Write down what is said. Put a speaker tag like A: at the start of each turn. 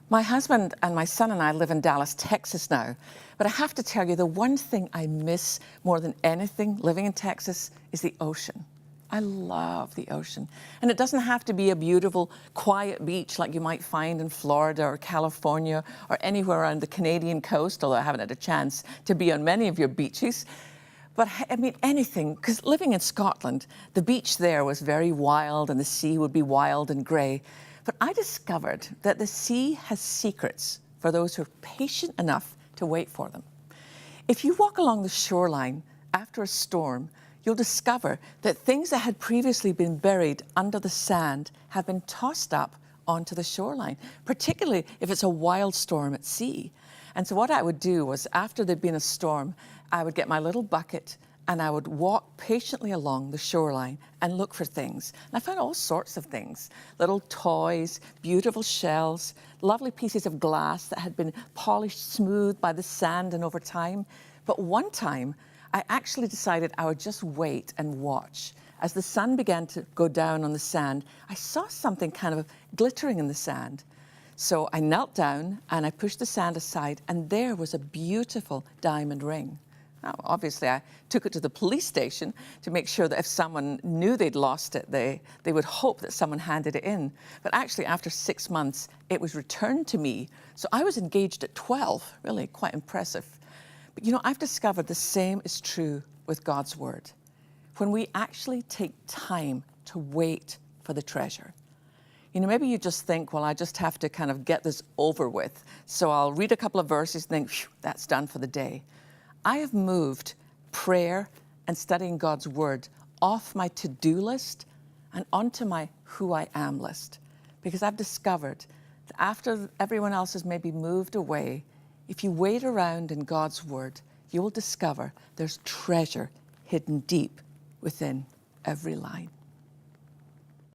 A: My husband and my son and I live in Dallas, Texas now, but I have to tell you, the one thing I miss more than anything living in Texas is the ocean. I love the ocean. And it doesn't have to be a beautiful, quiet beach like you might find in Florida or California or anywhere around the Canadian coast, although I haven't had a chance to be on many of your beaches. But I mean, anything, because living in Scotland, the beach there was very wild and the sea would be wild and grey. But I discovered that the sea has secrets for those who are patient enough to wait for them. If you walk along the shoreline after a storm, you'll discover that things that had previously been buried under the sand have been tossed up onto the shoreline, particularly if it's a wild storm at sea. And so what I would do was, after there'd been a storm, I would get my little bucket and I would walk patiently along the shoreline and look for things. And I found all sorts of things, little toys, beautiful shells, lovely pieces of glass that had been polished smooth by the sand and over time. But one time, I actually decided I would just wait and watch. As the sun began to go down on the sand, I saw something kind of glittering in the sand. So I knelt down and I pushed the sand aside, and there was a beautiful diamond ring. Now, obviously, I took it to the police station to make sure that if someone knew they'd lost it, they would hope that someone handed it in. But actually, after 6 months, it was returned to me. So I was engaged at 12, really quite impressive. But you know, I've discovered the same is true with God's Word. When we actually take time to wait for the treasure. You know, maybe you just think, well, I just have to kind of get this over with. So I'll read a couple of verses and think, phew, that's done for the day. I have moved prayer and studying God's Word off my to-do list and onto my who I am list. Because I've discovered that after everyone else has maybe moved away, if you wait around in God's Word, you will discover there's treasure hidden deep within every line.